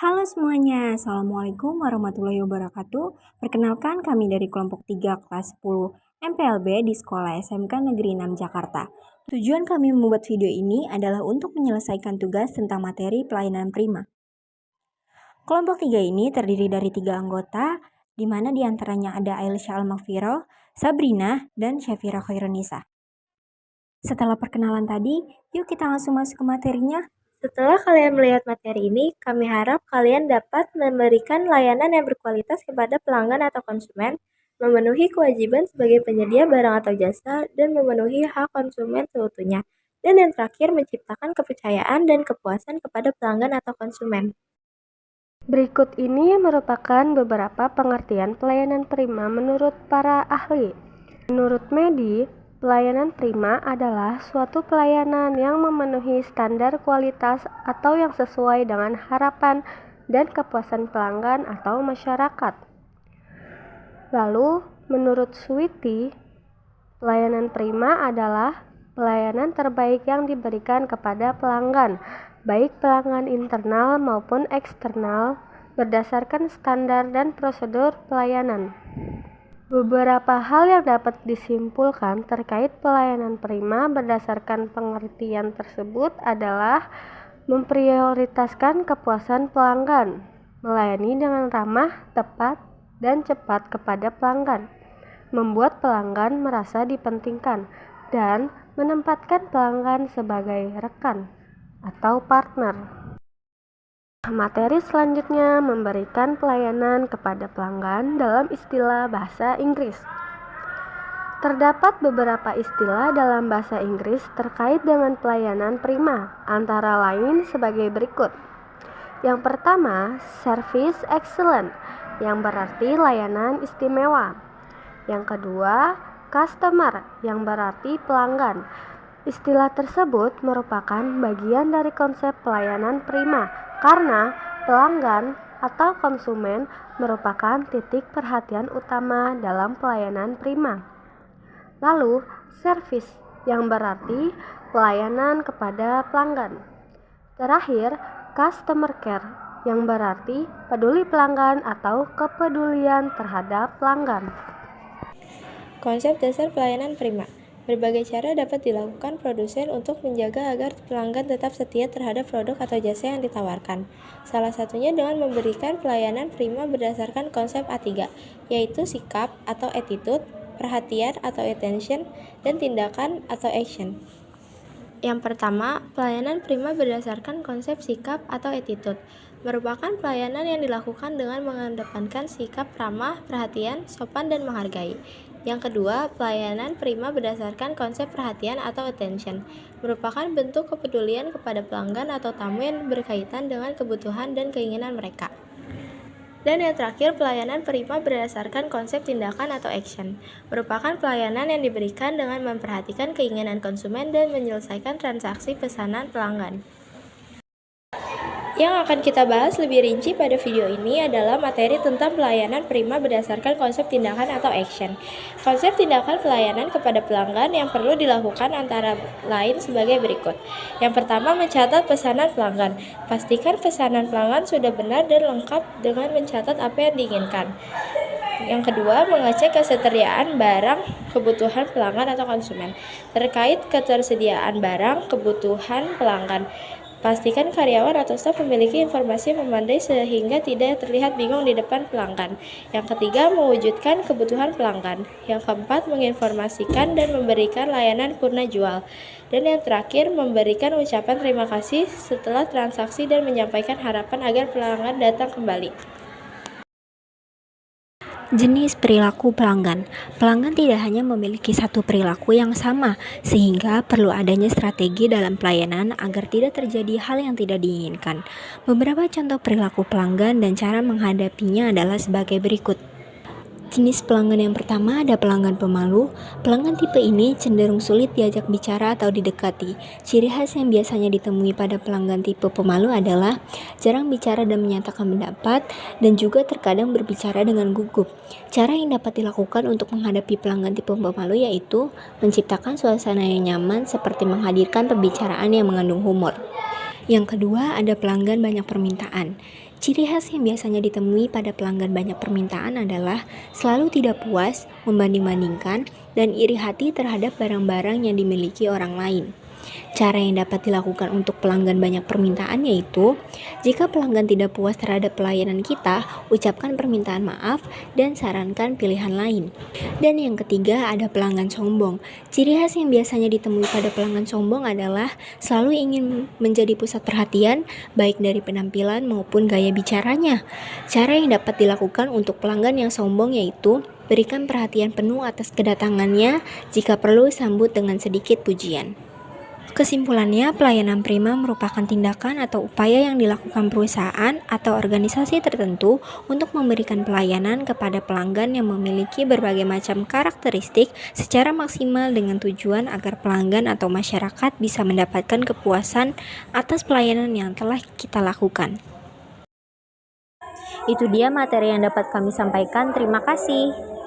Halo semuanya, Assalamualaikum warahmatullahi wabarakatuh. Perkenalkan kami dari kelompok 3 kelas 10 MPLB di Sekolah SMK Negeri 6 Jakarta. Tujuan kami membuat video ini adalah untuk menyelesaikan tugas tentang materi pelayanan prima. Kelompok 3 ini terdiri dari 3 anggota, di mana diantaranya ada Aisyah Al-Maghfirah, Sabrina, dan Syafira Khairunisa. Setelah perkenalan tadi, yuk kita langsung masuk ke materinya. Setelah kalian melihat materi ini, kami harap kalian dapat memberikan layanan yang berkualitas kepada pelanggan atau konsumen, memenuhi kewajiban sebagai penyedia barang atau jasa, dan memenuhi hak konsumen seutuhnya. Dan yang terakhir, menciptakan kepercayaan dan kepuasan kepada pelanggan atau konsumen. Berikut ini merupakan beberapa pengertian pelayanan prima menurut para ahli. Menurut Medi, pelayanan prima adalah suatu pelayanan yang memenuhi standar kualitas atau yang sesuai dengan harapan dan kepuasan pelanggan atau masyarakat. Lalu, menurut Sweety, pelayanan prima adalah pelayanan terbaik yang diberikan kepada pelanggan, baik pelanggan internal maupun eksternal, berdasarkan standar dan prosedur pelayanan. Beberapa hal yang dapat disimpulkan terkait pelayanan prima berdasarkan pengertian tersebut adalah memprioritaskan kepuasan pelanggan, melayani dengan ramah, tepat, dan cepat kepada pelanggan, membuat pelanggan merasa dipentingkan, dan menempatkan pelanggan sebagai rekan atau partner. Materi selanjutnya memberikan pelayanan kepada pelanggan dalam istilah bahasa Inggris. Terdapat beberapa istilah dalam bahasa Inggris terkait dengan pelayanan prima, antara lain sebagai berikut. Yang pertama, service excellent, yang berarti layanan istimewa. Yang kedua, customer, yang berarti pelanggan. Istilah tersebut merupakan bagian dari konsep pelayanan prima, karena pelanggan atau konsumen merupakan titik perhatian utama dalam pelayanan prima. Lalu, service yang berarti pelayanan kepada pelanggan. Terakhir, customer care yang berarti peduli pelanggan atau kepedulian terhadap pelanggan. Konsep dasar pelayanan prima. Berbagai cara dapat dilakukan produsen untuk menjaga agar pelanggan tetap setia terhadap produk atau jasa yang ditawarkan. Salah satunya dengan memberikan pelayanan prima berdasarkan konsep A3, yaitu sikap atau attitude, perhatian atau attention, dan tindakan atau action. Yang pertama, pelayanan prima berdasarkan konsep sikap atau attitude. Merupakan pelayanan yang dilakukan dengan mengedepankan sikap ramah, perhatian, sopan, dan menghargai. Yang kedua, pelayanan prima berdasarkan konsep perhatian atau attention. Merupakan bentuk kepedulian kepada pelanggan atau tamu yang berkaitan dengan kebutuhan dan keinginan mereka. Dan yang terakhir, pelayanan prima berdasarkan konsep tindakan atau action. Merupakan pelayanan yang diberikan dengan memperhatikan keinginan konsumen dan menyelesaikan transaksi pesanan pelanggan. Yang akan kita bahas lebih rinci pada video ini adalah materi tentang pelayanan prima berdasarkan konsep tindakan atau action. Konsep tindakan pelayanan kepada pelanggan yang perlu dilakukan antara lain sebagai berikut. Yang pertama, mencatat pesanan pelanggan. Pastikan pesanan pelanggan sudah benar dan lengkap dengan mencatat apa yang diinginkan. Yang kedua, mengecek kesetiaan barang kebutuhan pelanggan atau konsumen. Terkait ketersediaan barang kebutuhan pelanggan, pastikan karyawan atau staf memiliki informasi yang memadai sehingga tidak terlihat bingung di depan pelanggan. Yang ketiga, mewujudkan kebutuhan pelanggan. Yang keempat, menginformasikan dan memberikan layanan purna jual. Dan yang terakhir, memberikan ucapan terima kasih setelah transaksi dan menyampaikan harapan agar pelanggan datang kembali. Jenis perilaku pelanggan. Pelanggan tidak hanya memiliki satu perilaku yang sama, sehingga perlu adanya strategi dalam pelayanan agar tidak terjadi hal yang tidak diinginkan. Beberapa contoh perilaku pelanggan dan cara menghadapinya adalah sebagai berikut. Jenis pelanggan yang pertama ada pelanggan pemalu. Pelanggan tipe ini cenderung sulit diajak bicara atau didekati. Ciri khas yang biasanya ditemui pada pelanggan tipe pemalu adalah jarang bicara dan menyatakan pendapat, dan juga terkadang berbicara dengan gugup. Cara yang dapat dilakukan untuk menghadapi pelanggan tipe pemalu yaitu menciptakan suasana yang nyaman seperti menghadirkan pembicaraan yang mengandung humor. Yang kedua, ada pelanggan banyak permintaan. Ciri khas yang biasanya ditemui pada pelanggan banyak permintaan adalah selalu tidak puas, membanding-bandingkan, dan iri hati terhadap barang-barang yang dimiliki orang lain. Cara yang dapat dilakukan untuk pelanggan banyak permintaan yaitu, jika pelanggan tidak puas terhadap pelayanan kita, ucapkan permintaan maaf dan sarankan pilihan lain. Dan yang ketiga, ada pelanggan sombong. Ciri khas yang biasanya ditemui pada pelanggan sombong adalah selalu ingin menjadi pusat perhatian, baik dari penampilan maupun gaya bicaranya. Cara yang dapat dilakukan untuk pelanggan yang sombong yaitu, berikan perhatian penuh atas kedatangannya, jika perlu sambut dengan sedikit pujian. Kesimpulannya, pelayanan prima merupakan tindakan atau upaya yang dilakukan perusahaan atau organisasi tertentu untuk memberikan pelayanan kepada pelanggan yang memiliki berbagai macam karakteristik secara maksimal dengan tujuan agar pelanggan atau masyarakat bisa mendapatkan kepuasan atas pelayanan yang telah kita lakukan. Itu dia materi yang dapat kami sampaikan. Terima kasih.